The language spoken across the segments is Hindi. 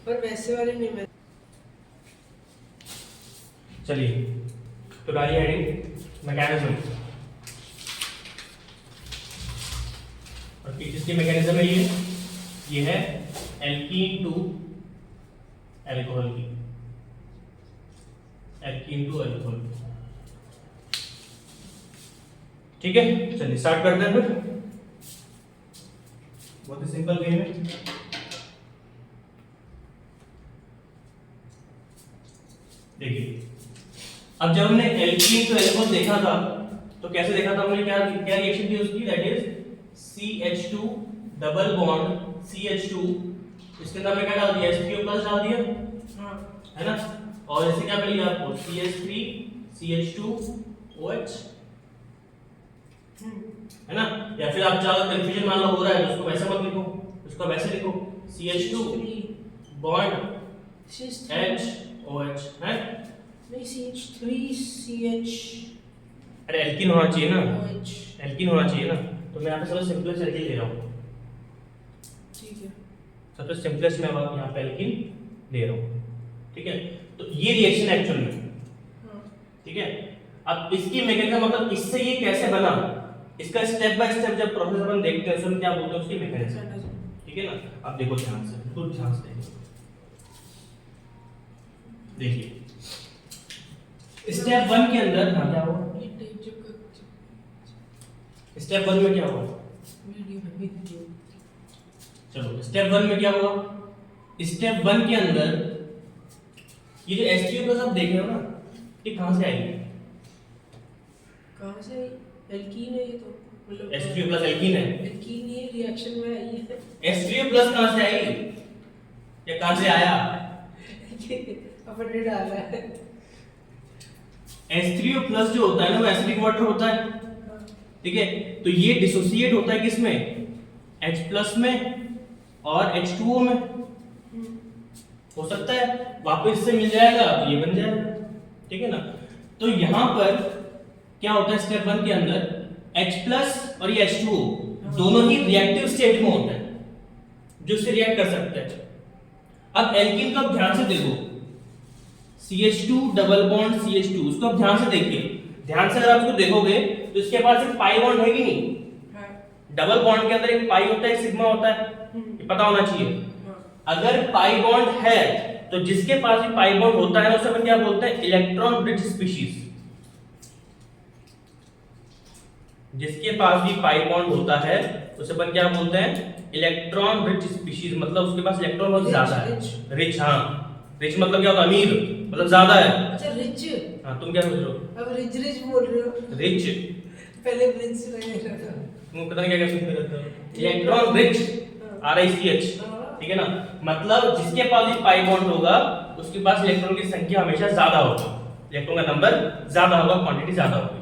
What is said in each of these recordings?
पर वैसे वाले नहीं मैं। चलिए तो डाली हेडिंग मैकेनिज्म, और किसकी मैकेनिज्म है ये है एल्कीन टू अल्कोहल की, एल्कीन टू अल्कोहल। ठीक है, चलिए स्टार्ट करते हैं फिर। बहुत ही सिंपल गेम है। देखिए अब जब हमने एल्कीन टू अल्कोहल देखा था तो कैसे देखा था हमने, क्या क्या रिएक्शन थी उसकी, that is CH2 double bond CH2, इसके अंदर हमने क्या डाल दिया, H3O प्लस डाल दिया, हाँ है ना, और इससे क्या मिलेगा आपको CH3 CH2 OH, है ना। या फिर आप चाहो कंफ्यूजन मान लो हो रहा है तो उसको वैसे मत लिखो, उसको वैसे लिखो CH2 बॉन्ड HOH, है नहीं CH3CH, अरे एल्कीन होना चाहिए ना, OH। एल्कीन होना चाहिए ना, तो मैं यहाँ पे सबसे सिंपलेस्ट एल्कीन ले रहा हूँ, ठीक है, सबसे सिंपलेस्ट मैं यहाँ पे एल्कीन ले रहा हूँ। ठीक है, तो ये रिएक्शन एक्चुअल में, हाँ ठीक है। अब इसकी मैकेनिज्म मतलब इससे ये कैसे बना, इसका स्टेप बाय स्टेप जब प्रोसेस अपन देखते हैं उसमें क्या बोलते हैं उसकी मैकेनिज्म। ठीक है ना, अब देखो ध्यान से, बिल्कुल ध्यान से देखिए स्टेप 1 के अंदर हाँ क्या हुआ, ये टेप जब स्टेप 1 में क्या हुआ, वीडियो चलो स्टेप 1 में क्या हुआ, स्टेप 1 के अंदर ये जो H3O प्लस आप देख रहे हो ना, ये कहां से आएगी, कहाँ से एल्कीन है ये तो, मतलब H3O प्लस एल्कीन है, एल्कीन ये रिएक्शन में आई है। H3O प्लस कहां से आई, या कहां से आया, अपन ने डाला है। H3O प्लस जो होता है ना वो एसिडिक वाटर होता है, ठीक है, तो ये डिसोसिएट होता है किसमें, H प्लस में और H2O में, हो सकता है वापस से मिल जाएगा तो ये बन जाएगा, ठीक है ना। तो यहां पर क्या होता है स्टेप 1 के अंदर, H प्लस और ये H2O दोनों ही रिएक्टिव स्टेट में होते हैं जो इससे रिएक्ट कर सकते हैं। अब एल्कीन को ध्यान से देखो, CH2 डबल बॉन्ड CH2, उसको आप ध्यान से देखिए, ध्यान से अगर आप उसको देखोगे तो इसके पास एक पाई बॉन्ड है कि नहीं, डबल बॉन्ड के अंदर एक पाई होता है एक सिग्मा होता है, ये पता होना चाहिए। अगर पाई बॉन्ड है तो जिसके पास भी पाई बॉन्ड होता है उसे अपन क्या बोलते हैं, इलेक्ट्रॉन रिच स्पीशीज, जिसके पास भी पाई बॉन्ड होता है उसे अपन क्या बोलते हैं, इलेक्ट्रॉन रिच स्पीशीज, मतलब उसके पास इलेक्ट्रॉन बहुत ज्यादा है, रिच, हाँ रिच मतलब क्या होता है, अमीर, मतलब ज्यादा है। अच्छा रिच, हाँ तुम क्या सोच रहे हो, अब रिच रिच बोल रहे हो, रिच, पहले रिच लग रहा था, तुम पता नहीं क्या क्या सुन रहे हो, इलेक्ट्रॉन रिच RICH, ठीक है ना, मतलब जिसके पास भी पाई बॉन्ड होगा उसके पास इलेक्ट्रॉन की संख्या हमेशा ज्यादा होगी, इलेक्ट्रॉन का नंबर ज्यादा होगा, क्वांटिटी ज्यादा होगी,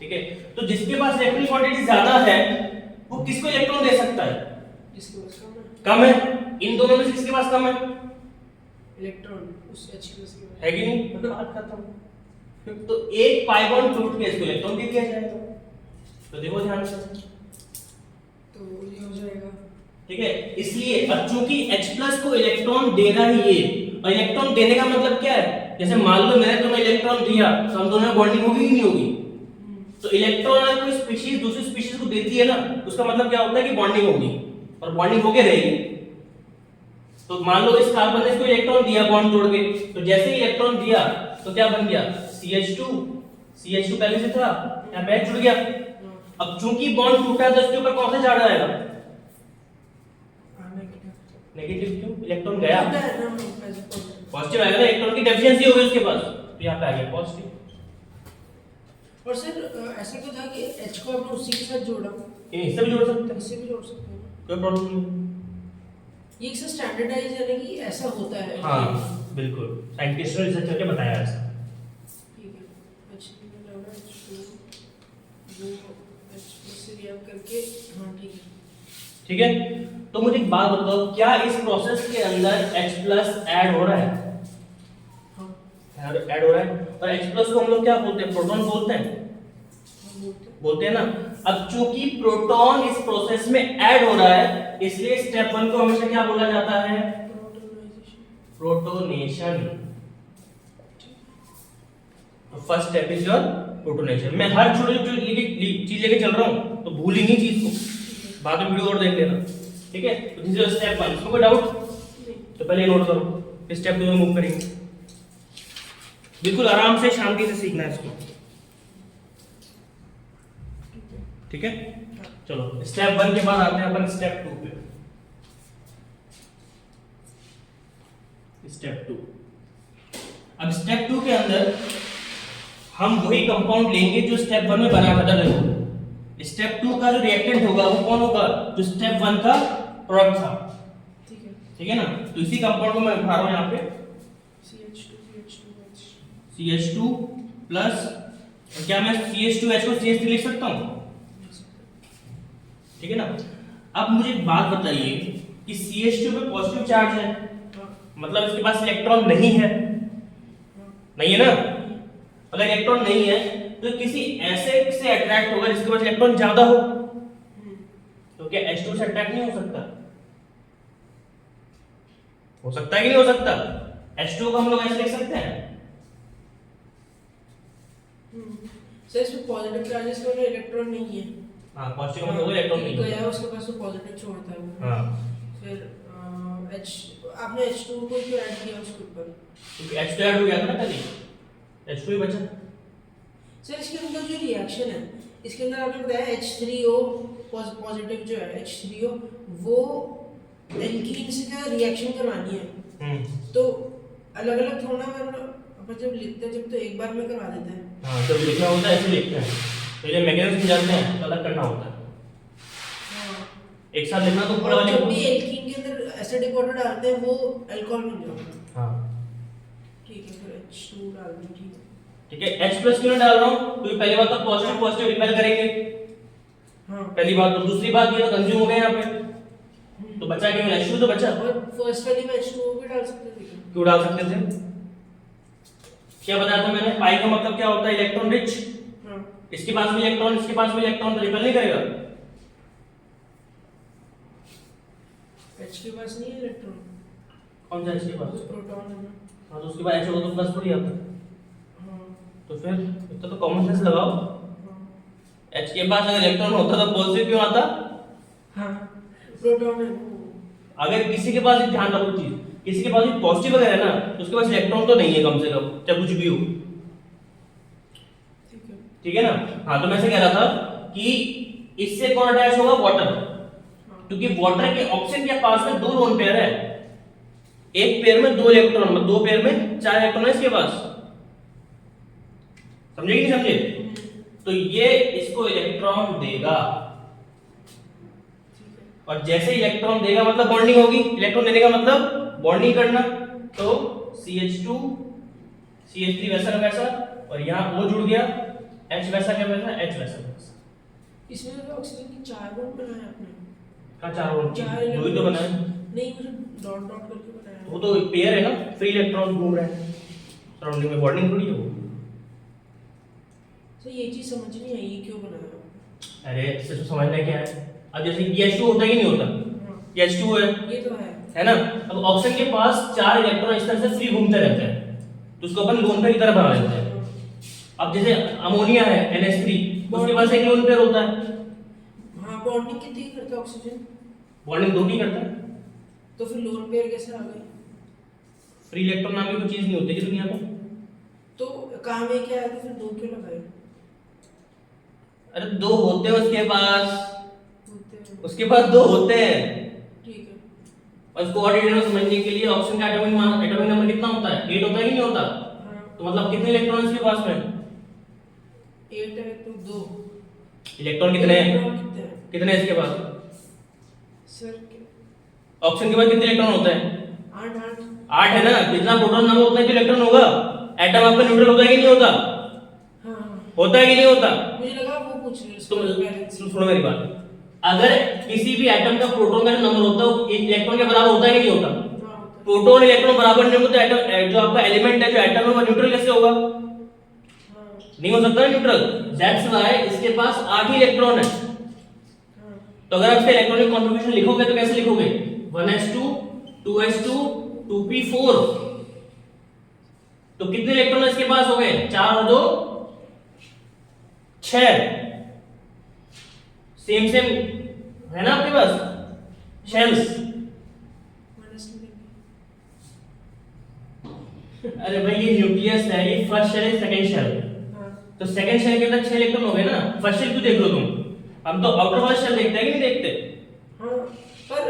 ठीक है। तो जिसके पास इलेक्ट्रॉन क्वांटिटी ज्यादा है वो किसको इलेक्ट्रॉन दे सकता है, जिसके पास कम है, इन दोनों में से किसके पास कम है, इलेक्ट्रॉन उस H प्लस के है कि नहीं, बात खत्म। तो एक पाई बॉन्ड टूट के इसको इलेक्ट्रॉन दे दिया जाएगा, तो देखो ध्यान से, तो ये हो जाएगा, ठीक है। इसलिए अब चूंकि H प्लस को इलेक्ट्रॉन देना ही है, और इलेक्ट्रॉन देने का मतलब क्या है, जैसे मान लो मैंने तुम्हें इलेक्ट्रॉन दिया तो हम दोनों में बॉन्डिंग होगी कि नहीं होगी, तो इलेक्ट्रॉन अगर कोई स्पीशीज दूसरी स्पीशीज को देती है ना उसका मतलब क्या होता है कि बॉन्डिंग होगी, और बॉन्डिंग होके रहेगी। तो मान लो इस कार्बन ने इसको इलेक्ट्रॉन दिया बॉन्ड तोड़ के, तो जैसे ही इलेक्ट्रॉन दिया तो क्या बन गया, CH2 पहले से था, यहाँ पे जुड़ गया। अब चूंकि बॉन्ड टूटा है तो इसके ऊपर कौन सा चार्ज आएगा, नेगेटिव, क्यों, इलेक्ट्रॉन गया, पॉजिटिव आएगा ना, इलेक्ट्रॉन की डेफिशिएंसी हो गई उसके पास, तो यहाँ पे आ गया पॉजिटिव। और सर ऐसा क्यों था कि H को आपने उसी के साथ जोड़ा, इससे भी जोड़ सकते हैं, इससे भी जोड़ सकते हैं, कोई प्रॉब्लम नहीं, ये एक स्टैंडर्डाइज है कि ऐसा होता है, हाँ बिल्कुल, साइंटिस्ट ने रिसर्च करके बताया ऐसा, ठीक है। H में डालना H2 H से रिएक्ट करके, हाँ ठीक है, ठीक है। तो मुझे एक बात बताओ, क्या इस प्रोसेस के अंदर H प्लस ऐड हो रहा है, ऐड हो रहा है, और H प्लस को हम लोग क्या बोलते हैं, प्रोटॉन बोलते हैं, बोलते हैं ना। अब चूंकि प्रोटॉन इस प्रोसेस में ऐड हो रहा है इसलिए स्टेप 1 को हमेशा क्या बोला जाता है, protonation. First step is your protonation. मैं हर छोटी छोटी चीज लेके चल रहा हूँ, तो भूल ही नहीं चीज को, बाद में वीडियो और देख लेना, ठीक है। तो दिस इज स्टेप 1, इसमें कोई डाउट? तो पहले नोट करो, फिर स्टेप 2 में मूव करेंगे। बिल्कुल आराम से शांति से सीखना है इसको, ठीक है। चलो स्टेप 1 के बाद आते हैं अपन स्टेप 2 पे। स्टेप 2, अब स्टेप 2 के अंदर हम वही कंपाउंड लेंगे जो स्टेप 1 में बना था। देखो स्टेप 2 का जो रिएक्टेंट होगा वो कौन होगा? जो स्टेप 1 का प्रोडक्ट था, ठीक है ना। तो इसी कंपाउंड को मैं उठा रहा हूं यहाँ पे, CH2 प्लस, और क्या मैं CH2H को CH3 लिख सकता हूँ? ठीक है ना। अब मुझे एक बात बताइए कि CH2 पे पॉजिटिव चार्ज है, मतलब इसके पास इलेक्ट्रॉन नहीं है, नहीं है ना। अगर इलेक्ट्रॉन नहीं है तो किसी ऐसे से अट्रैक्ट होगा जिसके पास इलेक्ट्रॉन ज्यादा हो, तो क्या H2 से अट्रैक्ट नहीं हो सकता? हो सकता है कि नहीं हो सकता? H2 को हम लोग ऐसे लिख सकते हैं, सर इसमें पॉजिटिव चार्जेस का इलेक्ट्रॉन नहीं है। हाँ पॉजिटिव का मतलब इलेक्ट्रॉन नहीं गया है, उसके पास तो पॉजिटिव छोड़ता है वो। हाँ। फिर आपने H2 को क्यों ऐड किया उसके ऊपर? क्योंकि H2 ऐड हो गया था ना पहले, H2 ही बचा। सर इसके अंदर जो रिएक्शन है, इसके अंदर आपने बताया H3O पॉजिटिव जो है H3O, वो एल्कीन से क्या रिएक्शन करवानी है, तो अलग अलग थोड़ा ना अपन जब लिखते हैं जब तो एक बार में करवा देते हैं। हाँ जब लिखना होता है ऐसे लिखते हैं, तो ये मैकेनिज्म जानते हैं तो अलग करना होता है। हाँ। एक साथ लिखना तो पूरा जब भी एल्कीन के अंदर एसिडिक वाटर डालते हैं वो अल्कोहल बन जाता है। हाँ ठीक है, फिर H2 डाल दें, ठीक है। ठीक है। H प्लस क्यों डाल रहा हूँ? क्योंकि पहली बात तो पॉजिटिव पॉजिटिव रिपेल करेंगे, हाँ पहली बात। तो दूसरी बात ये तो कंज्यूम हो गया यहाँ पे, तो बचा केवल H2 तो बचा। और फर्स्ट वाली में H2O भी डाल सकते थे क्या? क्यों डाल सकते थे? क्या बताया था मैंने? पाई का मतलब क्या होता है? Electron rich. हाँ। इसके पास भी इलेक्ट्रॉन, इसके पास भी इलेक्ट्रॉन, तो रिपेल नहीं करेगा। H के पास नहीं है इलेक्ट्रॉन, कौन सा इसके पास? प्रोटॉन है ना। हाँ तो उसके बाद H होगा तो प्लस थोड़ी आता है। हाँ तो फिर इतना तो कॉमन सेंस लगाओ, हाँ H के पास अगर इलेक्ट्रॉन होता तो पॉजिटिव क्यों आता? हाँ प्रोटॉन है। अगर किसी के पास, ध्यान रखो चीज, किसी के पास भी पॉजिटिव अगर है ना तो उसके पास इलेक्ट्रॉन तो नहीं है कम से कम, चाहे कुछ भी हो, ठीक है ना। हाँ तो मैं से कह रहा था कि इससे कौन अटैच होगा? वाटर, क्योंकि वाटर के ऑक्सीजन के पास में 2 लोन पेयर है, एक पेयर में 2 इलेक्ट्रॉन, मतलब 2 पेयर में 4 इलेक्ट्रॉन है इसके पास। समझे कि नहीं समझे? तो ये इसको इलेक्ट्रॉन देगा, और जैसे इलेक्ट्रॉन देगा मतलब बॉन्डिंग होगी, इलेक्ट्रॉन देने का मतलब बॉन्डिंग करना। तो CH2 CH3 वैसा का वैसा, और यहाँ O जुड़ गया, H वैसा का वैसा, H वैसा का वैसा। इसमें तो ऑक्सीजन की 4 बॉन्ड बनाया आपने। का 4 बॉन्ड? 4 दो ही तो बनाए। नहीं, मुझे डॉट डॉट करके बनाया। वो तो पेयर है ना, फ्री इलेक्ट्रॉन घूम रहे हैं सराउंडिंग में, बॉन्डिंग थोड़ी है वो। तो ये चीज समझ नहीं आई, ये क्यों बनाया? अरे इससे तो समझना क्या है। अब जैसे ये H2 होता है कि नहीं होता? ये H2 है, ये तो है ना। अब ऑक्सीजन के पास 4 इलेक्ट्रॉन इस तरह से फ्री घूमते रहते हैं, तो उसको अपन लोन पेयर की तरह बना लेते हैं। अब जैसे अमोनिया है NH3, उसके पास एक लोन पेयर होता है। हाँ, बॉन्डिंग कितनी करता है ऑक्सीजन? बॉन्डिंग 2 की करता है। तो फिर लोन पेयर कैसे आ गई? फ्री इलेक्ट्रॉन नाम की कोई चीज नहीं होती कि दुनिया में। तो काम है क्या है, तो फिर 2 क्यों लगाए? अरे 2 होते हैं उसके पास, होते हैं। उसके पास 2 होते हैं। ठीक है। और इसको और डिटेल में समझने के लिए ऑक्सीजन का एटॉमिक नंबर कितना होता है? 8 होता है कि नहीं होता? हाँ। तो मतलब कितने इलेक्ट्रॉन इसके पास में? 8 है तो 2 इलेक्ट्रॉन कितने हैं? कितने हैं? कितने हैं इसके पास? सर ऑक्सीजन के पास कितने इलेक्ट्रॉन होते हैं? 8 8 है ना। जितना प्रोटॉन नंबर उतना ही इलेक्ट्रॉन होगा। एटम आपका न्यूट्रल होता है कि नहीं होता? हाँ। होता है कि नहीं होता? मुझे लगा वो पूछ रहे तुम सुनो मेरी बात। अगर किसी भी एटम का प्रोटॉन का जो नंबर होता है वो इलेक्ट्रॉन के बराबर होता है कि नहीं होता? प्रोटॉन इलेक्ट्रॉन बराबर नहीं होंगे तो एटम जो आपका एलिमेंट है, जो एटम है, वो न्यूट्रल कैसे होगा? नहीं हो सकता न्यूट्रल। दैट्स व्हाई इसके पास 8 ही इलेक्ट्रॉन है। तो अगर आप इसका इलेक्ट्रॉनिक कंट्रीब्यूशन लिखोगे तो कैसे लिखोगे? 1s2 2s2 2p4। तो कितने इलेक्ट्रॉन इसके पास हो गए? 4 और 2 6। सेम सेम है ना आपके पास शेल्स। अरे भाई ये न्यूक्लियस है, ये फर्स्ट शेल है, सेकंड शेल। तो सेकंड शेल के अंदर 6 इलेक्ट्रॉन हो गए ना। फर्स्ट शेल क्यों देख लो तुम? हम तो आउटर वाला शेल देखते हैं कि नहीं देखते? हाँ, पर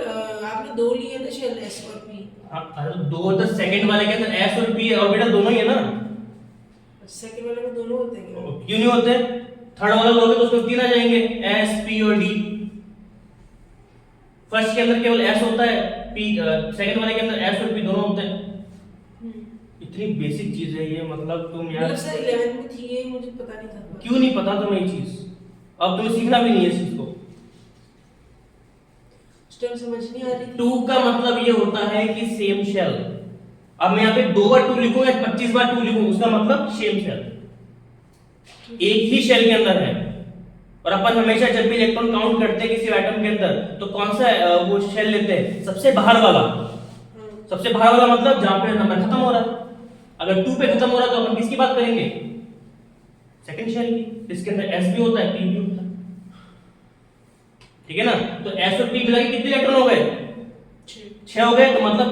आपने दो लिए ना शेल एस और पी। हाँ, अरे दो तो सेकंड वाले के अंदर एस और पी ऑर्बिटल दोनों ही है ना। सेकंड वाले में दोनों होते हैं क्या? क्यों नहीं होते? थर्ड वाला लोगे तो उसमें 3 आ जाएंगे, एस पी और डी। फर्स्ट के अंदर केवल एस होता है, पी सेकंड वाले के अंदर एस और पी दोनों होते हैं। इतनी बेसिक चीज है ये, मतलब तुम यार मतलब सर 11th में थी ये, मुझे पता नहीं था। क्यों नहीं पता तुम्हें ये चीज? अब तुम्हें सीखना भी नहीं है इस चीज को। उस टाइम समझ नहीं आ रही थी। 2 का मतलब ये होता है कि सेम शेल। अब मैं यहाँ पे 2 बार 2 लिखूं या 25 बार 2 लिखूं, उसका मतलब सेम शेल, एक ही शेल के अंदर है। और अपन हमेशा जब भी इलेक्ट्रॉन काउंट करते हैं किसी एटम के अंदर, तो कौन सा वो शेल लेते हैं? सबसे बाहर वाला। सबसे बाहर वाला मतलब जहां पे नंबर खत्म हो रहा है। अगर 2 पे खत्म हो रहा है तो अपन किसकी बात करेंगे? सेकंड शेल की। इसके अंदर एस भी होता है, पी भी होता है, ठीक है ना। तो एस और पी मिला के कितने इलेक्ट्रॉन हो गए? 6 हो गए। तो मतलब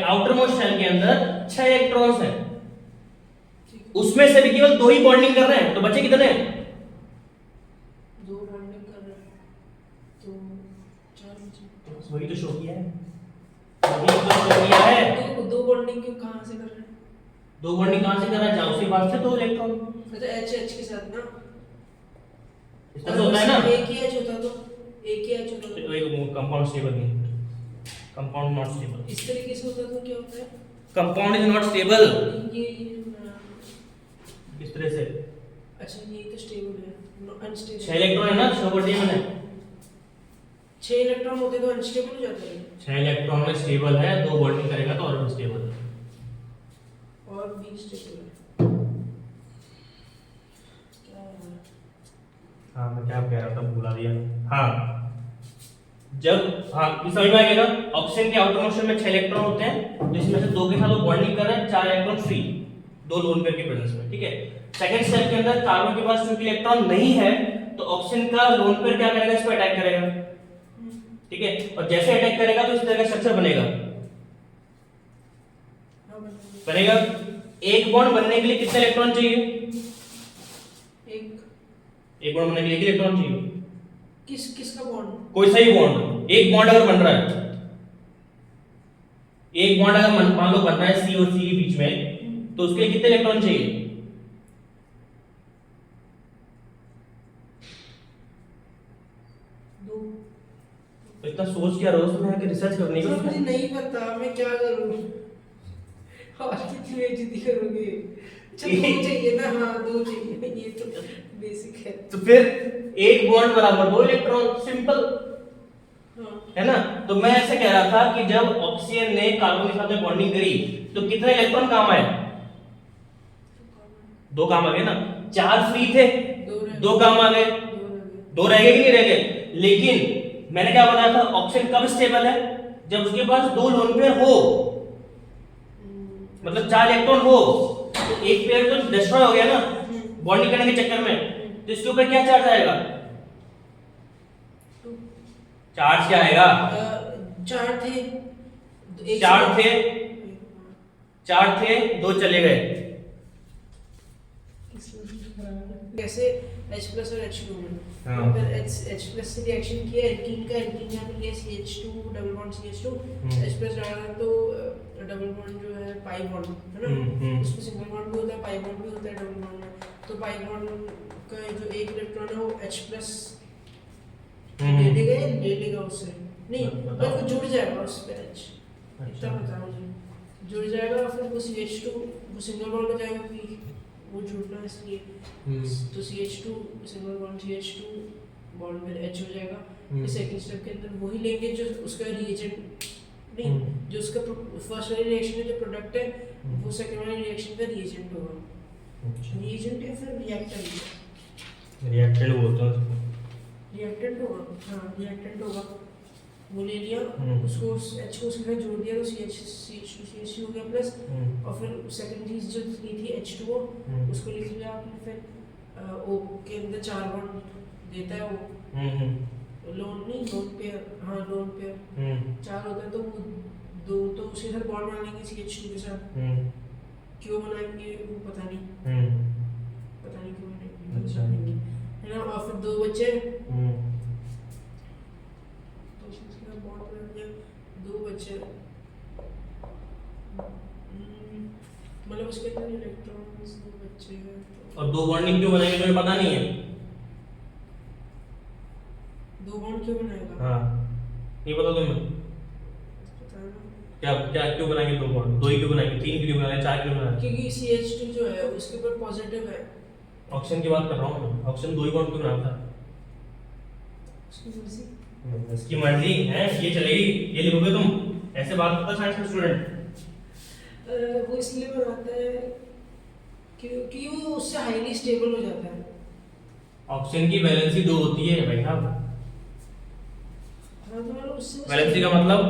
आउटर मोस्ट शेल के अंदर 6 इलेक्ट्रॉन्स हैं, उसमें से भी केवल 2 ही बॉन्डिंग कर रहे हैं, तो बचे कितने? 2 बॉन्डिंग कर रहे हैं तो 4 बचे। वही तो शो किया है, वही तो शो किया है। दो बॉन्डिंग क्यों कहां से कर रहे हैं? 2 बॉन्डिंग कहां से कर रहा है? जहां उसके पास थे 2 इलेक्ट्रॉन। तो एच एच के साथ ना इसका तो होता है ना, एक ही एच होता तो एक ही एच होता तो एक कंपाउंड स्टेबल नहीं, कंपाउंड नॉट स्टेबल। इस तरीके से होता तो क्या होता है? Compound is not stable. ये इस तरह से अच्छा, ये तो स्टेबल है, अनस्टेबल। 6 इलेक्ट्रॉन है ना, 6 बटे में है। 6 इलेक्ट्रॉन होते तो अनस्टेबल हो जाते हैं। 6 इलेक्ट्रॉन में स्टेबल है, 2 बॉन्डिंग करेगा तो और भी स्टेबल है। और भी स्टेबल है। क्या है? हाँ मैं क्या कह रहा था, भूला दिया। हाँ जब हाँ इस समझ में आ गया ना। ऑक्सीजन के आउटर मोस्ट में 6 इलेक्ट्रॉन होते हैं, जिसमें से 2 के साथ वो बॉन्डिंग कर रहे हैं, 4 इलेक्ट्रॉन फ्री, 2 लोन पेयर के प्रेजेंस में, ठीक है। सेकंड शेल के अंदर कार्बन के पास क्योंकि इलेक्ट्रॉन नहीं है, तो ऑक्सीजन का लोन पेयर क्या करेगा? इस पर अटैक करेगा, ठीक है। और जैसे अटैक करेगा तो इस तरह का स्ट्रक्चर बनेगा। एक बॉन्ड बनने के लिए कितने इलेक्ट्रॉन चाहिए? एक बॉन्ड बनने के लिए इलेक्ट्रॉन चाहिए। किसका बॉन्ड? कोई सही बॉन्ड। एक बॉन्ड अगर बन रहा है, एक बॉन्ड अगर मान लो बन रहा है सी और सी के बीच में, तो उसके लिए कितने इलेक्ट्रॉन चाहिए? 2। तो इतना सोच क्या रोज में आके रिसर्च करने सर का? मुझे नहीं पता, मैं क्या करूं? और कितनी बेइज्जती करोगे? अच्छा 2 चाहिए ना? हाँ 2 चाहिए, ये तो बेसिक है। तो फिर एक बॉन्ड बराबर 2 इलेक्ट्रॉन, सिंपल है ना। तो मैं ऐसे कह रहा था कि जब ऑक्सीजन ने कार्बन के साथ में बॉन्डिंग करी, तो कितने इलेक्ट्रॉन काम आए? 2 काम आ गए ना। 4 फ्री थे, 2 काम आ गए, 2 रह गए कि नहीं रह गए? लेकिन मैंने क्या बताया था, ऑक्सीजन कब स्टेबल है? जब उसके पास 2 लोन पेयर हो, मतलब 4 इलेक्ट्रॉन हो। तो एक पेयर तो डिस्ट्रॉय हो गया ना बॉन्डिंग करने के चक्कर में, तो इसके ऊपर क्या चार्ज आएगा? चार्ज क्या आएगा? 4 थे, 4 थे 2 चले गए। कैसे H+ और H2 में फिर H+ से रिएक्शन किया, एल्कीन का, एल्कीन यहाँ पे लिया CH2 double bond CH2, H+ डाला तो डबल बॉन्ड जो है पाई बॉन्ड है ना, उसमें सिंगल बॉन्ड भी होता है, पाई बॉन्ड भी होता है डबल बॉन्ड में। तो पाई बॉन्ड का जो एक इलेक्ट्रॉन है वो H+ ले लेगा उससे, नहीं बट वो जुड़ जाएगा उस पे H, इतना पता है मुझे, जुड़ जाएगा। फिर वो CH2 वो सिंगल बॉन्ड हो जाएगा, कि वो जुड़ना इसलिए, तो CH2 single bond CH2 bond में H हो जाएगा। फिर सेकंड स्टेप के अंदर वही लेंगे जो उसका रिएजेंट, नहीं जो उसका फर्स्ट वाली रिएक्शन में जो प्रोडक्ट है, वो सेकंड वाली रिएक्शन का रिएजेंट होगा। रिएजेंट या फिर रिएक्टेंट? रिएक्टेंट बोलते हैं उसको। रिएक्टेंट होगा, हाँ रिएक्टेंट होगा। वो ले लिया, उसको H को उसके साथ जोड़ दिया तो CH2 हो गया प्लस, और फिर सेकंड चीज जो ली थी H2O उसको लिख लिया आपने, फिर O के अंदर 4 बॉन्ड देता है वो, लोन नहीं, लोन पेयर, हाँ लोन पेयर 4 होता है, तो वो 2 तो उसके साथ बॉन्ड बनाएंगे CH2 के साथ, क्यों बनाएंगे वो पता नहीं क्यों बनाएंगे, अच्छा है ना, और फिर 2 बच्चे, दो बच्चे, मतलब उसके अंदर इलेक्ट्रॉन्स 2 बच्चे हैं, और 2 बॉन्डिंग क्यों बनाएंगे तुम्हें पता नहीं है? 2 बॉन्ड क्यों बनाएगा? हाँ नहीं पता तुम्हें? पता है ना, क्या क्या क्यों बनाएंगे 2 बॉन्ड? 2 ही क्यों बनाएंगे? 3 क्यों बनाएंगे? 4 क्यों बनाएंगे? क्योंकि CH2 जो है उसके ऊपर पॉजिटिव है, ऑक्सीजन की बात कर रहा हूँ मैं, ऑक्सीजन 2 ही बॉन्ड क्यों बनाता है? उसकी मर्जी, इसकी मर्जी है, ये चलेगी, ये लिखोगे तुम? ऐसे बात करता साइंस का स्टूडेंट? वो इसलिए बनाता है क्योंकि वो उससे हाईली स्टेबल हो जाता है। ऑक्सीजन की वैलेंसी 2 होती है भाई साहब। हाँ तो मतलब उससे वैलेंसी का मतलब,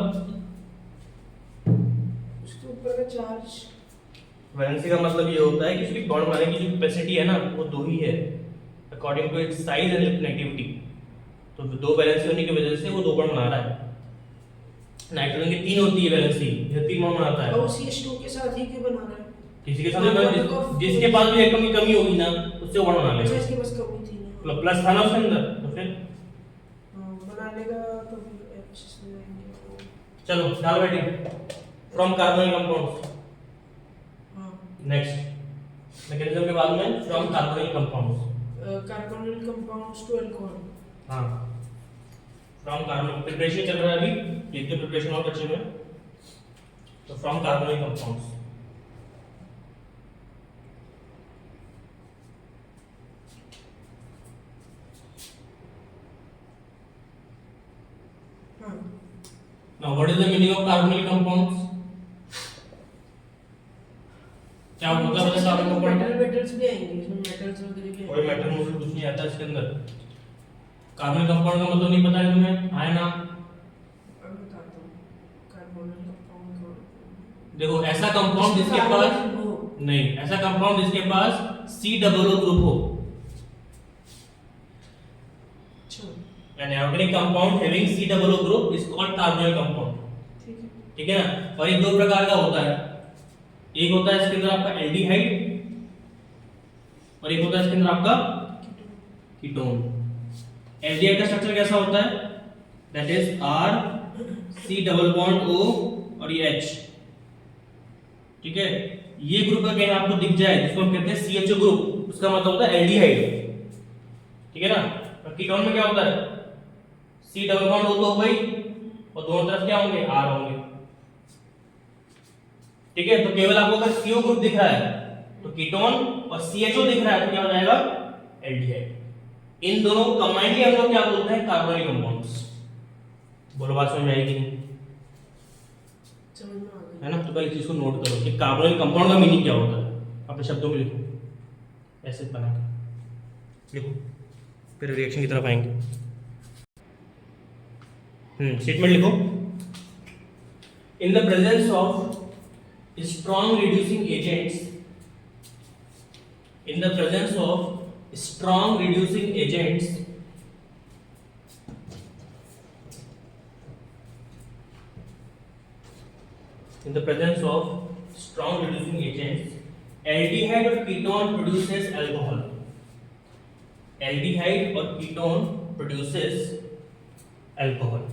उसके ऊपर का चार्ज, वैलेंसी का मतलब ये होता है कि उसकी बॉन्ड बनाने की जो कैपेसिटी है ना वो 2 ही है according to its size and electronegativity. तो 2 वैलेंसी होने की वजह से वो 2 बॉन्ड बना रहा है। नाइट्रोजन की 3 होती है वैलेंसी, ये 3 बॉन्ड बनाता है। और CH2 के साथ ही क्यों बना रहा है? किसी के साथ जिसके पास भी एटम की कमी होगी ना उससे बॉन्ड बना अच्छा लेगा। इसके पास कमी थी ना, प्लस था ना उसके अंदर, तो फिर बना लेगा तो फिर H इसमें आएंगे। चलो डाल बैठे फ्रॉम कार्बोनिक कंपाउंड्स। हाँ नेक्स्ट मैकेनिज्म के बाद में from carbonic compounds, carbonyl compounds to alcohol. हाँ फ्रॉम कार्बोनिक प्रिपरेशन चल रहा है अभी, देखते प्रिपरेशन और बच्चे में। तो फ्रॉम कार्बोनिक कंपाउंड्स, हाँ now what is the meaning of carbonyl compounds? क्या होता है कार्बन कंपाउंड? मेटल्स भी आएंगे इसमें, मेटल्स वगैरह भी कोई मेटल मुझे कुछ नहीं आता इसके अंदर। कार्बन कंपाउंड का मतलब नहीं पता है तुम्हें? आए ना, अब बताता हूँ कार्बोनिल कंपाउंड। देखो ऐसा कंपाउंड जिसके पास नहीं, ऐसा कंपाउंड जिसके पास COO ग्रुप हो, an organic compound having COO group is called carbonyl compound। ठीक है ना? और ये 2 प्रकार का होता है, एक होता है इसके अंदर आपका एल्डिहाइड और एक होता है इसके अंदर आपका कीटोन। एल्डिहाइड का स्ट्रक्चर कैसा होता है? दैट इज R≡COO और ये H। ठीक है, ये ग्रुप अगर आपको दिख जाए जिसको हम कहते हैं CHO ग्रुप, उसका मतलब होता है एल्डिहाइड। ठीक है ना? और कीटोन में क्या होता है? C डबल बॉन्ड O तो हो गई और दोनों तरफ क्या होंगे? R होंगे। ठीक है, तो केवल आपको अगर CO ग्रुप दिख रहा है तो कीटोन और CHO दिख रहा है तो क्या हो जाएगा? एल्डिहाइड। इन दोनों को कंबाइंडली हम लोग क्या बोलते हैं? Carbonyl compounds. बोलो बात समझ में आएगी नहीं? समझ में आ गया है ना? तो पहले चीज को नोट करो कि कार्बोनिल कंपाउंड का मीनिंग क्या होता है, अपने शब्दों में लिखो, ऐसे बना के लिखो, फिर रिएक्शन की तरफ आएंगे। स्टेटमेंट लिखो। In the presence of strong reducing agents, in the presence of strong reducing agents, in the presence of strong reducing agents, aldehyde or ketone produces alcohol। aldehyde or ketone produces alcohol।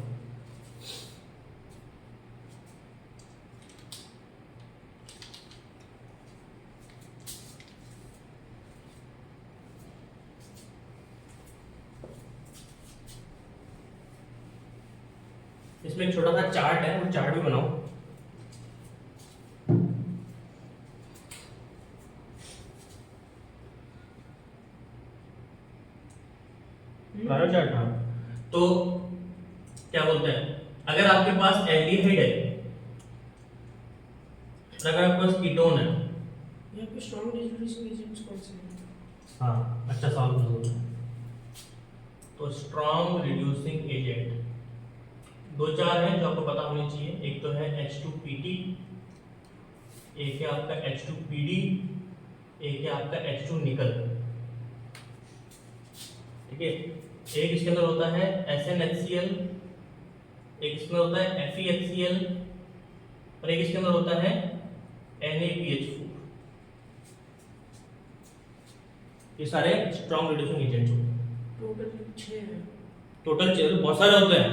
इसमें एक छोटा सा चार्ट है, वो चार्ट भी बनाओ। चार्ट, हाँ। तो क्या बोलते हैं, अगर आपके पास एल्डिहाइड है और अगर आपके पास कीटोन है, यहाँ पे स्ट्रॉन्ग रिड्यूसिंग एजेंट्स कौन से हैं? हाँ अच्छा सवाल पूछा। तो स्ट्रॉन्ग रिड्यूसिंग एजेंट दो चार हैं जो आपको पता होनी चाहिए। एक तो है H2PT, एक है आपका H2PD, एक है आपका H2 निकल। ठीक है, एक इसके अंदर होता है SnHCl, एक इसके अंदर होता है FeHCl और एक इसके अंदर होता है NaBH4। ये सारे स्ट्रॉन्ग रिड्यूसिंग एजेंट्स होते हैं। टोटल 6 है। टोटल बहुत सारे होते हैं,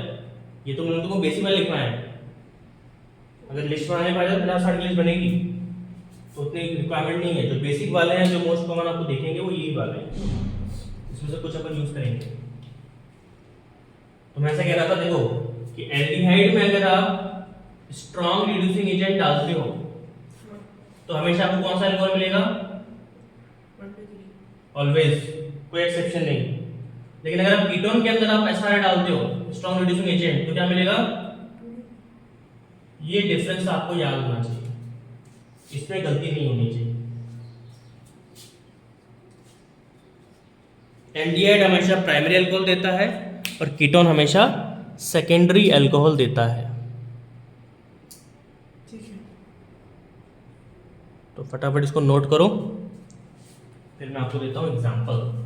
ये तो मैंने तुमको बेसिक में लिखना है। अगर लिस्ट बनाने पाए तो 50-60 की लिस्ट बनेगी, तो उतनी रिक्वायरमेंट नहीं है। जो बेसिक वाले हैं, जो मोस्ट कॉमन आपको देखेंगे वो यही वाले हैं, इसमें से कुछ अपन यूज करेंगे। तो मैं ऐसा कह रहा था, देखो कि एल्डिहाइड में अगर आप स्ट्रॉन्ग रिड्यूसिंग एजेंट डालते हो तो हमेशा आपको कौन सा एल्कोहल मिलेगा? ऑलवेज, कोई एक्सेप्शन नहीं। लेकिन अगर आप कीटोन के अंदर आप एसआर डालते हो स्ट्रॉन्ग रिड्यूसिंग एजेंट, तो क्या मिलेगा? ये डिफरेंस आपको याद होना चाहिए, इसमें गलती नहीं होनी चाहिए। एल्डिहाइड हमेशा प्राइमरी अल्कोहल देता है और कीटोन हमेशा सेकेंडरी अल्कोहल देता है। ठीक है, तो फटाफट इसको नोट करो, फिर मैं आपको देता हूं एग्जांपल।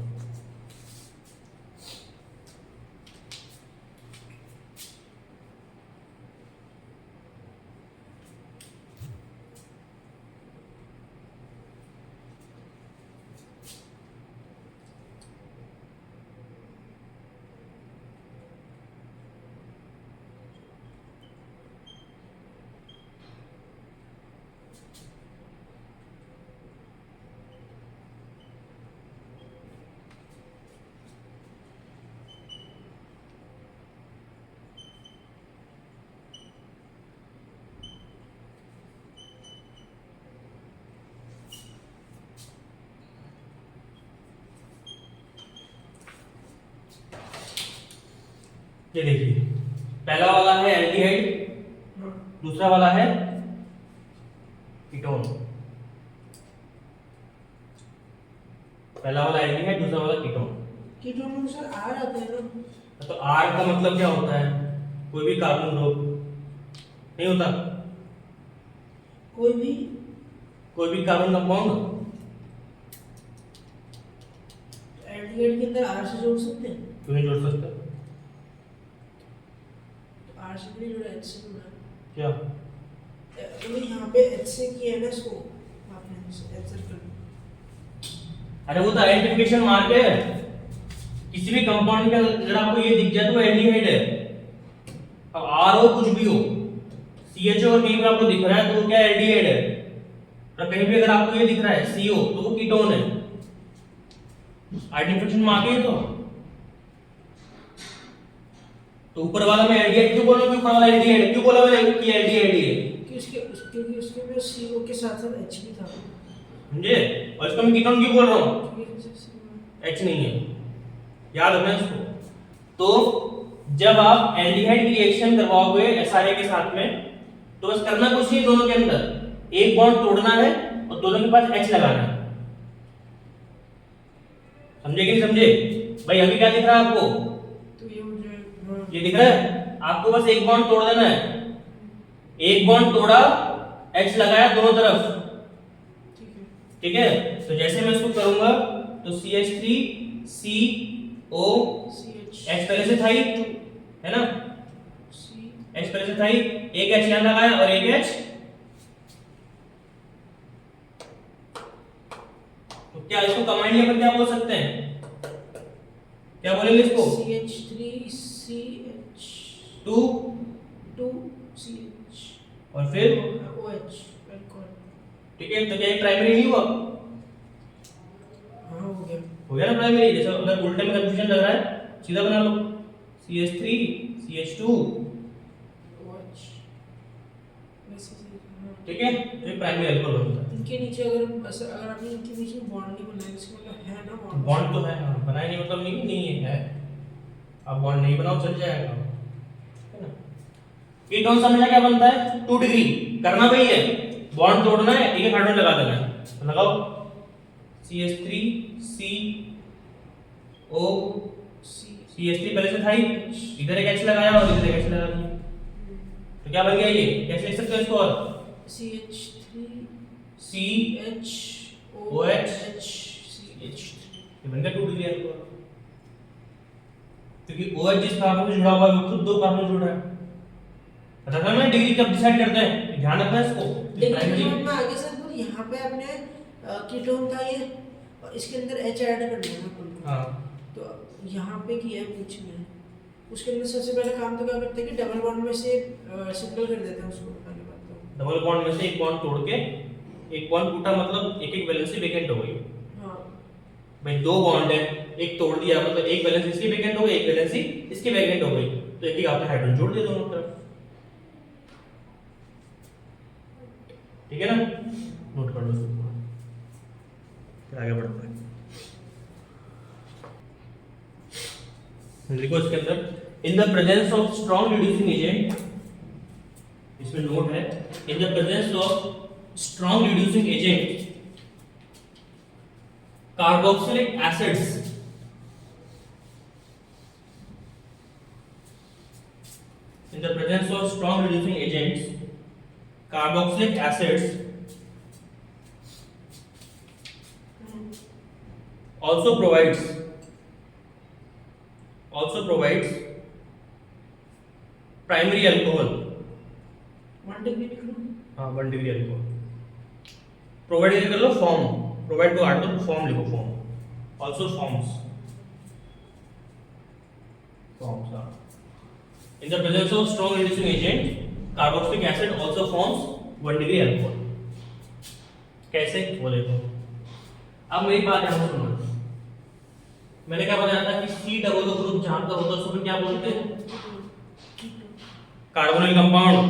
ये देखिए, पहला वाला है एल्डिहाइड, दूसरा वाला है कीटोन। पहला वाला एल्डिहाइड, दूसरा वाला कीटोन। कीटोन में सर आर आता है ना? तो आर का मतलब क्या होता है? कोई भी कार्बन ग्रुप नहीं होता, कोई भी कार्बन कंपाउंड एल्डिहाइड के अंदर आर से जोड़ सकते हैं? क्यों नहीं जोड़ सकते? आर से नहीं जोड़ा, एच से जोड़ा। क्या? तो यहाँ पे एच से किया है ना इसको आपने, एच सर्कल। अरे वो तो आइडेंटिफिकेशन मार्क है, किसी भी कंपाउंड के अगर आपको ये दिख जाए तो वो एल्डिहाइड है। अब आर हो कुछ भी हो, CHO और कहीं पे आपको दिख रहा है तो वो क्या एल्डिहाइड है, और कहीं भी अगर आपको ये दिख रहा है CO तो वो कीटोन है। आइडेंटिफिकेशन मार्क है तो ऊपर वाला मैं एल्डिहाइड क्यों बोल रहा हूं? ऊपर वाला एल्डिहाइड है क्यों बोला मैंने कि एल्डिहाइड है? क्योंकि उसके में CO के साथ साथ H भी था, समझे? और इसको मैं कीटोन क्यों बोल रहा हूं? H नहीं है, याद रखना इसको। तो जब आप एल्डिहाइड की रिएक्शन करवाओगे SRA के साथ में, तो बस करना कुछ नहीं, दोनों के अंदर एक बॉन्ड तोड़ना है और दोनों के पास H लगाना है। समझे कि नहीं समझे? भाई अभी क्या दिख रहा है आपको? तो ये मुझे ये दिख रहा है आपको, बस एक बॉन्ड तोड़ देना है। एक बॉन्ड तोड़ा, H लगाया दोनों तरफ, ठीक है? तो जैसे मैं इसको करूंगा तो CH3CO H पहले से था ही, है ना? H पहले से था ही, एक H यहां लगाया और एक H, तो क्या इसको कंबाइन लिया पर क्या बोल सकते हैं? क्या बोलेंगे इसको? CH3CH 2CH और फिर OH अल्कोहल। ठीक है, तो क्या ये प्राइमरी नहीं हुआ? हाँ हो गया ना प्राइमरी। जैसे अगर उल्टे में कंफ्यूजन लग रहा है सीधा बना लो, CH3 CH2 OH, ठीक है, तो ये प्राइमरी अल्कोहल बनता है। इनके नीचे अगर आपने इनके नीचे बॉन्ड नहीं बनाया, इसका मतलब है ना बॉन्ड? बॉन्ड तो है, हाँ, बनाए नहीं मतलब नहीं है, आप बॉन्ड नहीं बनाओ चल जाएगा, है ना? कीटोन से हमेशा क्या बनता है? 2 डिग्री करना भाई है, बॉन्ड तोड़ना है, एक हाइड्रोजन लगा देना है, तो लगाओ CH3 CO CH3 पहले से था ही, इधर एक H लगाया और इधर एक H लगा दिया। तो क्या बन गया ये, कैसे लिख सकते हैं इसको? और CH3OH ये बन गया 2 डिग्री अल्कोहल, क्योंकि OH जिस कार्बन से जुड़ा हुआ है वो खुद 2 कार्बन से जुड़ा है। पता था ना डिग्री कब डिसाइड करते हैं, ध्यान रखना है इसको। डिग्री में आगे सर पर यहाँ पे आपने कीटोन था ये, और इसके अंदर H ऐड कर दिया ना अपन को। हाँ तो यहाँ पे किया है बीच में, उसके अंदर सबसे पहले काम तो क्या करते हैं कि डबल बॉन्ड में से सिंगल कर देते हैं उसको। पहले बात तो डबल बॉन्ड में से एक बॉन्ड तोड़ के एक बॉन्ड टूटा, मतलब एक एक वैलेंसी वेकेंट हो गई। हाँ भाई 2 बॉन्ड है, एक तोड़ दिया मतलब एक वैलेंसी इसकी वेकेंट हो गई, एक वैलेंसी इसकी वेकेंट हो गई, तो एक ही आपने हाइड्रोजन जोड़ दिया दोनों तरफ। ठीक है ना, नोट कर लो इसको, फिर आगे बढ़ते हैं। लिखो इसके अंदर in the presence of strong reducing agent, इसमें नोट है in the presence of strong reducing agent carboxylic acids in the presence of strong reducing agents carboxylic acids also provides primary alcohol। 1 degree लिख लो। हाँ 1 डिग्री अल्कोहल प्रोवाइड कर लो, फॉर्म प्रोवाइड टू आर तो फॉर्म लिखो, form also forms in the presence of strong reducing agent carboxylic acid also forms 1 degree alcohol। कैसे वो देखो। अब मेरी बात ध्यान सुनो, मैंने क्या बताया था कि C डबल ग्रुप जहां पर होता है उसको क्या बोलते हैं, कार्बोनिल कंपाउंड।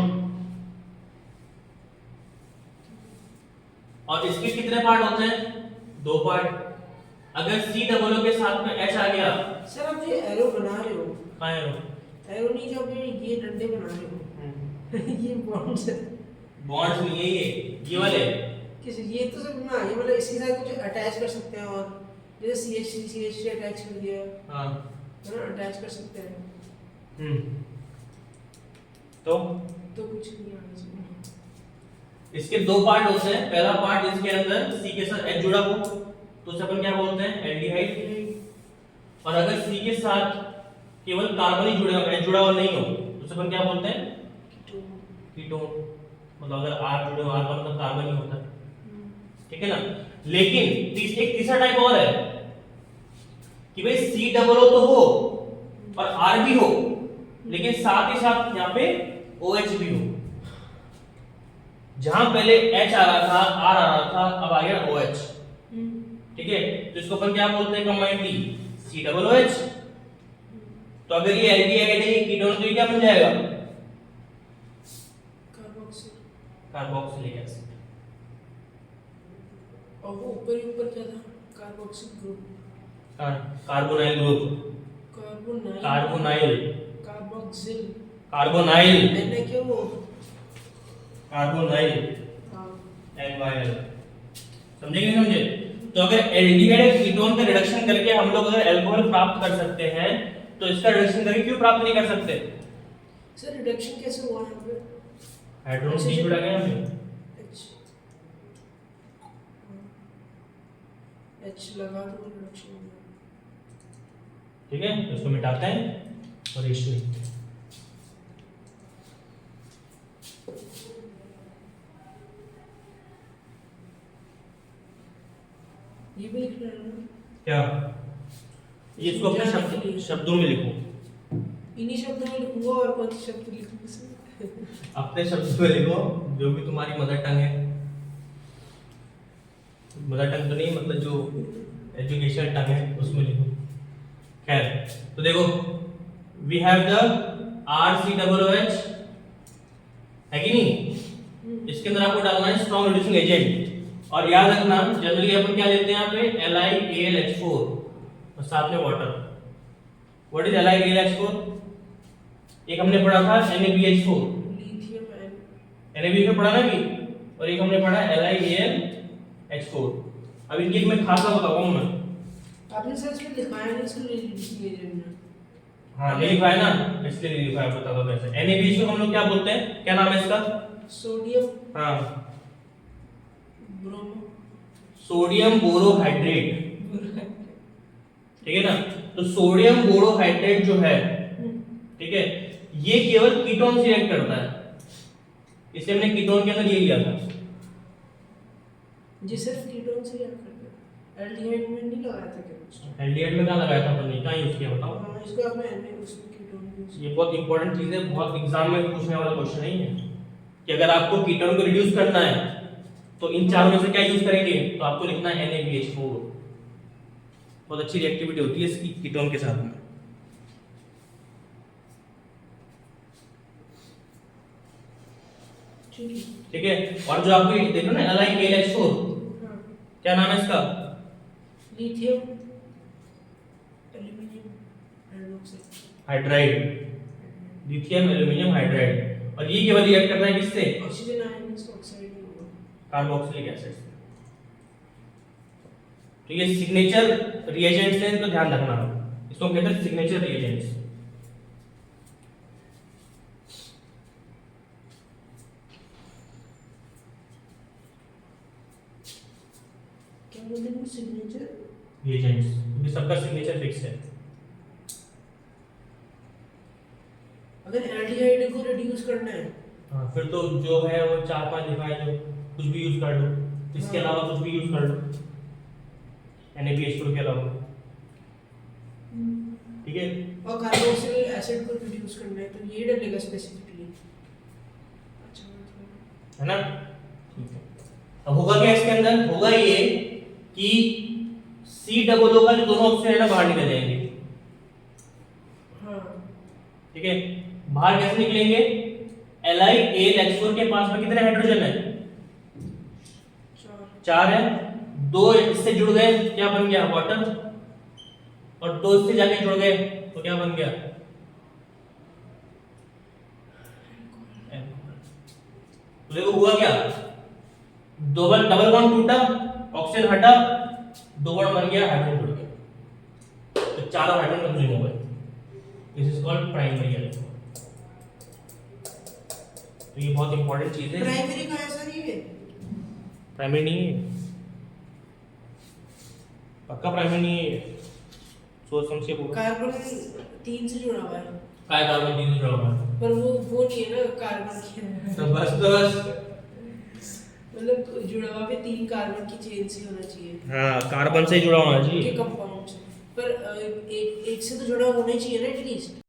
और इसके कितने पार्ट होते हैं, 2 पार्ट। अगर C डबल के साथ में H आ गया, सर आप जो एरो बना रहे हो, कहां है एरो नहीं जो ये डंडे बना रहे हो ये बॉन्ड्स है, बॉन्ड्स नहीं है ये वाले किसी ये तो सब ना, ये मतलब इसके साथ कुछ अटैच कर सकते हैं, और जैसे CH3 अटैच कर दिया, हाँ है ना, अटैच कर सकते हैं। तो कुछ नहीं आना चाहिए। इसके 2 पार्ट होते हैं, पहला पार्ट इसके अंदर C के साथ H जुड़ा हो तो उसे अपन क्या बोलते हैं, एल्डिहाइड। और अगर C के साथ केवल कार्बन ही जुड़े हो, H जुड़ा हुआ नहीं हो तो उसे अपन क्या बोलते हैं, कीटोन। मतलब अगर R जुड़े हो, R का मतलब कार्बन ही होता है, ठीक है ना। लेकिन एक तीसरा टाइप और है कि भाई C डबल O तो हो और R भी हो, लेकिन साथ ही साथ यहाँ पे OH भी हो। जहां पहले H आ रहा था, R आ रहा था, अब आ गया OH, ठीक है। तो इसको अपन क्या बोलते हैं कंबाइंडली, C डबल OH। तो अगर ये एल्डिहाइड है, ये कीटोन, तो ये क्या बन जाएगा, कार्बोक्सिलिक एसिड। और वो ऊपर क्या था, carboxyl group, carbonyl group, carboxyl, carbonyl मैंने क्यों वो कार्बोनाइल हाँ NYL, समझे कि नहीं समझे। तो अगर एल्डिहाइड कीटोन का रिडक्शन करके हम लोग अगर अल्कोहल प्राप्त कर सकते हैं, तो इसका रिडक्शन करके क्यों प्राप्त नहीं कर सकते। सर रिडक्शन कैसे हुआ यहाँ पे, हाइड्रोजन C जुड़ा गया हमें, H लगा तो रिडक्शन हो गया। ठीक है। तो इसको मिटाते हैं और रेशियो लिखते हैं। ये भी लिखना है ना, क्या ये, इसको अपने शब्दों में लिखो, इन्हीं शब्दों में लिखूंगा, और कौन से शब्द लिखूंगा सर, अपने शब्दों में लिखो, जो भी तुम्हारी मदर टंग है। मदर टंग तो नहीं, मतलब जो एजुकेशनल टंग है उसमें लिखो। खैर, तो देखो वी हैव द RCOOH, है कि नहीं। इसके अंदर आपको डालना है स्ट्रॉन्ग रिड्यूसिंग एजेंट, और याद रखना जनरली अपन क्या लेते हैं यहाँ पे, LiAlH4 और साथ में वाटर। व्हाट इज LiAlH4, एक हमने पढ़ा था NaBH4, लिथियम NaBH4 पढ़ा ना भी, और एक हमने पढ़ा LiAlH4। अब इनके मैं खासा बताऊंगा मैं, आपने सर इसमें लिखाया नहीं, इसको ले लीजिए में हाँ ये लिखा है ना, इसलिए नहीं लिखा है, बता दो कैसे। NaBH को हम लोग क्या बोलते हैं, क्या नाम है इसका? सोडियम हाँ ब्रोमो सोडियम बोरोहाइड्रेट, ठीक है ना। तो सोडियम बोरोहाइड्रेट जो है, ठीक है, ये केवल कीटोन से रिएक्ट करता है, इसलिए हमने कीटोन के अंदर ये लिया था। जी सिर्फ कीटोन से रिएक्ट करते हैं, एल्डिहाइड में नहीं लगाया था केमिस्ट्री। एल्डिहाइड में कहाँ लगाया था आपने, कहाँ यूज किया बताओ? हाँ इसको आपने एल्डिहाइड उसमें कीटोन यूज ये बहुत इंपॉर्टेंट चीज है, बहुत एग्जाम में पूछने वाला क्वेश्चन नहीं है कि अगर आपको कीटोन को रिड्यूस करना है तो इन चारों में से क्या यूज करेंगे, तो आपको लिखना है NaBH4। बहुत अच्छी रिएक्टिविटी होती है इसकी कीटोन के साथ में। ठीक है, और जो आपको ये देखो ना LiKLH4, हाँ क्या नाम है इसका? Lithium aluminium hydroxide hydride, lithium aluminium hydride. और ये केवल रिएक्ट करता है किससे? ऑक्सीजन आयन ऑक्साइड नहीं होगा, कार्बोक्सिलिक एसिड से। तो ये सिग्नेचर रिएजेंट्स हैं, तो ध्यान रखना, इसको कहते हैं सिग्नेचर रिएजेंट्स। क्या बोलते हैं सिग्नेचर रिएजेंट्स, क्योंकि सबका सिग्नेचर फिक्स है। अगर एल्डिहाइड को रिड्यूस करना है हाँ, फिर तो जो है वो 4-5 लिखा है, जो कुछ भी यूज कर लो, इसके हाँ। अलावा कुछ भी यूज कर लो NaBH4 के अलावा, ठीक है। और कार्बोक्सिलिक एसिड को रिड्यूस करना है तो ये डलेगा स्पेसिफिकली। अच्छा है ना, ठीक है। अब होगा क्या इसके अंदर, होगा ये कि COO का जो दोनों ऑप्शन है ना बाहर निकल जाएंगे, हाँ ठीक है। बाहर कैसे निकलेंगे? LiKLH4 के पास में कितने हाइड्रोजन है? 4 है, 2 इससे जुड़ गए, क्या बन गया? वाटर। और 2 इससे जाके जुड़ गए तो क्या बन गया? तो देखो हुआ क्या, डबल डबल बॉन्ड टूटा, ऑक्सीजन हटा, 2 बॉन्ड बन गया, हाइड्रोजन जुड़ गया, तो चारों हाइड्रोजन कंज्यूम हो गए। This is called primary electron. तो ये बहुत इंपॉर्टेंट चीज है। प्राइमरी का ऐसा नहीं है, प्राइमरी नहीं है, पक्का प्राइमरी नहीं है, सोच समझ के बोलो। कार्बन 3 से जुड़ा हुआ है काय कार्बन 3 से जुड़ा हुआ है, पर वो नहीं है ना कार्बन की, तो बस मतलब जुड़ा हुआ भी 3 कार्बन की चेन से होना चाहिए। हाँ कार्बन से जुड़ा होना चाहिए के कंपाउंड से, पर एक से तो जुड़ा होना ही चाहिए ना एटलीस्ट।